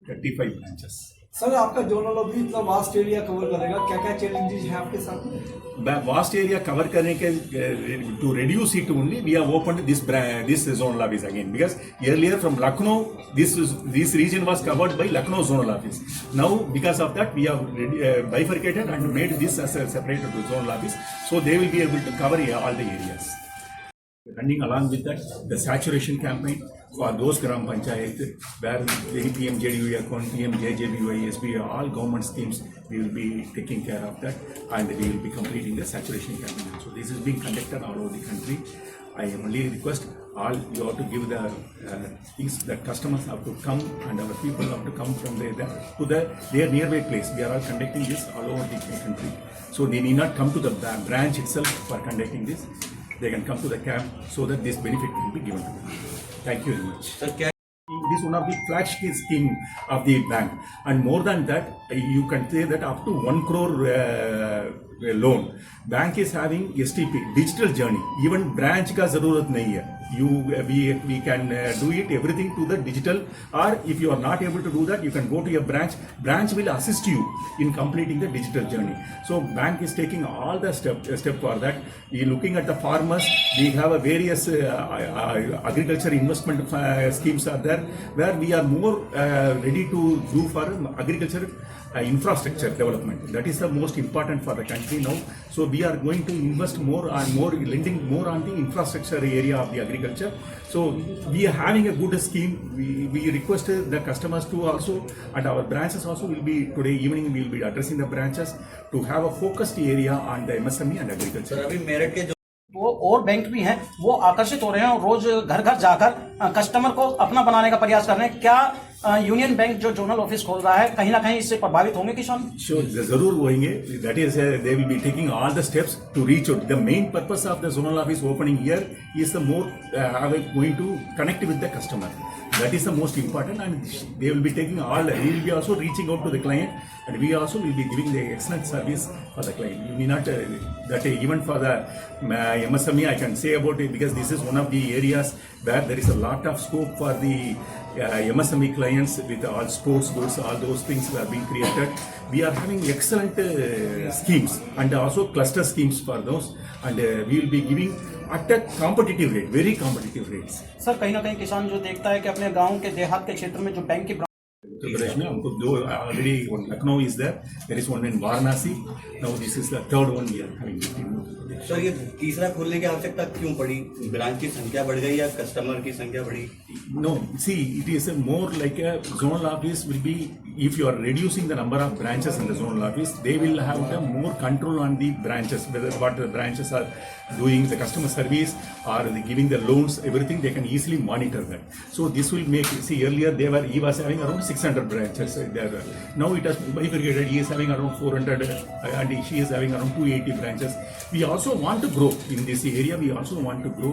35 branches. Sir आपका zonal office इतना vast area cover करेगा, क्या क्या चैलेंजेस हैं आपके साथ? Vast area cover करने के to reduce it only we have opened this zonal office again, because earlier from Lucknow this region was covered by Lucknow zonal office. Now because of that we have bifurcated and made this as a separate zonal office, so they will be able to cover all the areas. Running along with that, the saturation campaign for those Gram Panchayat where the PMJDY account, PMJJBY, SBY, all government schemes, we will be taking care of that, and we will be completing the saturation campaign. So this is being conducted all over the country. I only request all you have to give the things that customers have to come and our people have to come from their nearby place. We are all conducting this all over the country. So they need not come to the branch itself for conducting this. They can come to the camp so that this benefit will be given to them. Thank you very much. It is one of the flagship scheme of the bank, and more than that, you can say that up to 1 crore loan. Bank is having STP, digital journey. Even branch का जरूरत नहीं है. We can do it everything to the digital, or if you are not able to do that, you can go to your branch. Branch will assist you in completing the digital journey. So bank is taking all the step for that. You looking at the farmers, we have a various agriculture investment schemes are there where we are more ready to do for agriculture infrastructure development. That is the most important for the country now. So we are going to invest more and more, lending more on the infrastructure area of the agriculture. So we are having a good scheme. We request the customers to also, and our branches also will be, today evening we will be addressing the branches to have a focused area on the MSME and agriculture. Sir अभी मेरठ के वो और bank भी हैं, वो आकर्षित हो रहे हैं और रोज घर घर जाकर कस्टमर को अपना बनाने का प्रयास कर रहे हैं. क्या यूनियन बैंक जो जोनल ऑफिस खोल रहा है कहीं ना कहीं इससे प्रभावित होंगे किसान? Sure, जरूर होंगे. That is, they will be taking all the steps to reach out. The main purpose of the zonal office opening here is the more going to connect with the customer. That is the most important, and they will be taking all. We will be also reaching out to the client, and we also will be giving the excellent service for the client. We may not that even for the MSME I can say about it, because this is one of the areas where there is a lot of scope for the MSME clients with all sports goods, all those things are being created. We are having excellent schemes and also cluster schemes for those, and we will be giving at a competitive rate, very competitive rates. Sir कहीं ना कहीं किसान जो देखता है कि अपने गांव के देहात के क्षेत्र में जो बैंक की उत्तर प्रदेश में हमको दो already Lucknow is there is one in Varanasi. Now this is the third one we are having. Sir ये तीसरा खोलने की आवश्यकता क्यों पड़ी? ब्रांच की संख्या बढ़ गई या कस्टमर की संख्या बढ़ी? No, see, it is a more like a zonal office will be, if you are reducing the number of branches in the zonal office, they will have the more control on the branches, whether what the branches are doing, the customer service or giving the loans, everything they can easily monitor that. So this will make, see, earlier he was having around 600 branches there. Now it has bifurcated, he is having around 400 and she is having around 280 branches. We also want to grow in this area. We also want to grow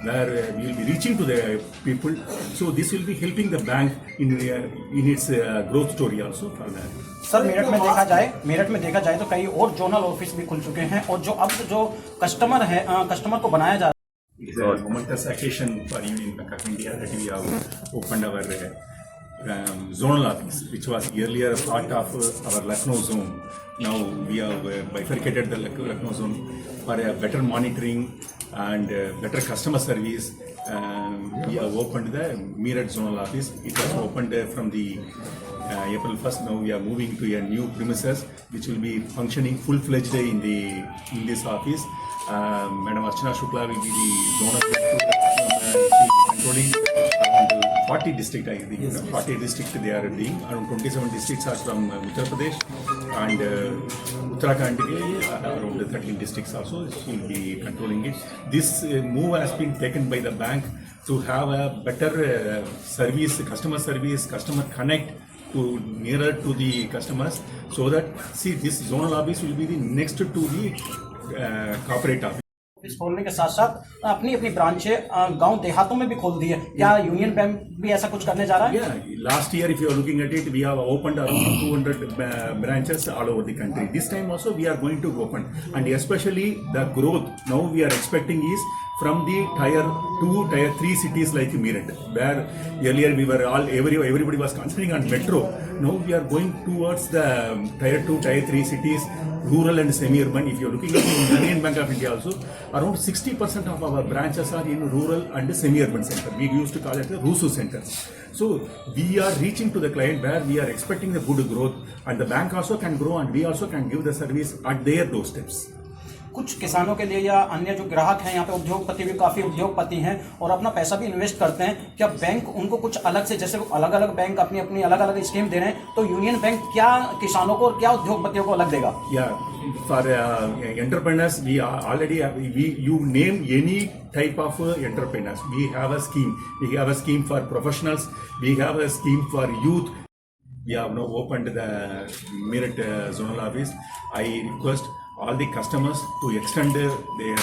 where we will be reaching to the people. So this will be helping the bank in its growth story also for that. Sir Meerut में देखा जाए तो कई और zonal office भी खुल चुके हैं और जो कस्टमर को बनाया जा रहा है. It's a momentous occasion for Union Bank of India that we have opened our zonal office, which was earlier a part of our Lucknow zone. Now we have bifurcated the Lucknow zone for a better monitoring and better customer service. We have opened the Meerut zonal office. It was opened from the April 1st. Now we are moving to a new premises which will be functioning full-fledged in this office. Madam Archana Shukla will be the zonal controlling around 40 districts. I think 40 districts they are doing. Around 27 districts are from Uttar Pradesh and Uttarakhand around 13 districts also she will be controlling it. This move has been taken by the bank to have a better service, customer connect to nearer to the customers, so that see this zonal office will be the next to the corporate office. Office खोलने के साथ साथ अपनी अपनी ब्रांचें गांव देहातों में भी खोल दी है। क्या यूनियन बैंक भी ऐसा कुछ करने जा रहा है? Yeah, last year if you are looking at it, we have opened around 200 branches all over the country. This time also we are going to open, and especially the growth now we are expecting is from the tier 2, tier 3 cities like Meerut, where earlier we were everybody was concentrating on metro. Now we are going towards the tier 2, tier 3 cities, rural and semi-urban. If you are looking at the Union Bank of India also, around 60% of our branches are in rural and semi-urban center. We used to call it the RUSU centers. So we are reaching to the client where we are expecting the good growth, and the bank also can grow and we also can give the service at their doorsteps. कुछ किसानों के लिए या अन्य जो ग्राहक हैं यहाँ पे उद्योगपति भी काफ़ी उद्योगपति हैं और अपना पैसा भी इन्वेस्ट करते हैं, क्या बैंक उनको कुछ अलग से, जैसे अलग अलग बैंक अपनी अपनी अलग अलग स्कीम दे रहे हैं, तो यूनियन बैंक क्या किसानों को और क्या उद्योगपतियों को अलग देगा? For entrepreneurs, we are already you name any type of entrepreneurs. We have a scheme. We have a scheme for professionals. We have a scheme for youth. We have now opened the Meerut zonal office. I request all the customers to extend their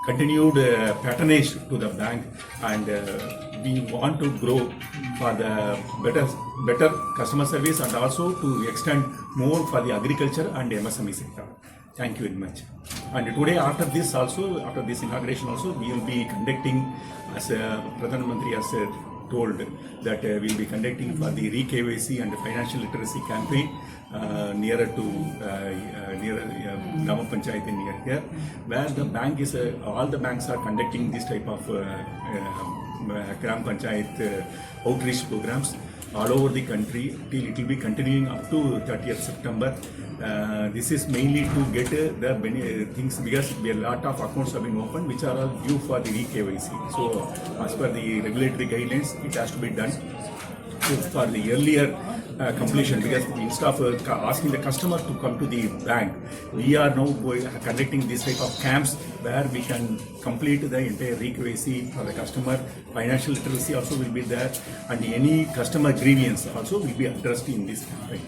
continued patronage to the bank, and we want to grow for the better customer service, and also to extend more for the agriculture and MSME sector. Thank you very much. And today after this inauguration also, we will be conducting, as Pradhan Mantri has told, that we will be conducting for the re-KYC and financial literacy campaign nearer to Grama Panchayat near here, where the bank is all the banks are conducting this type of Gram Panchayat outreach programs all over the country till it will be continuing up to 30th September. This is mainly to get the things, because a lot of accounts have been opened which are all due for the re-KYC. So as per the regulatory guidelines, it has to be done for the earlier completion, because instead of asking the customer to come to the bank, we are now conducting this type of camps where we can complete the entire re-KYC for the customer. Financial literacy also will be there, and any customer grievance also will be addressed in this campaign.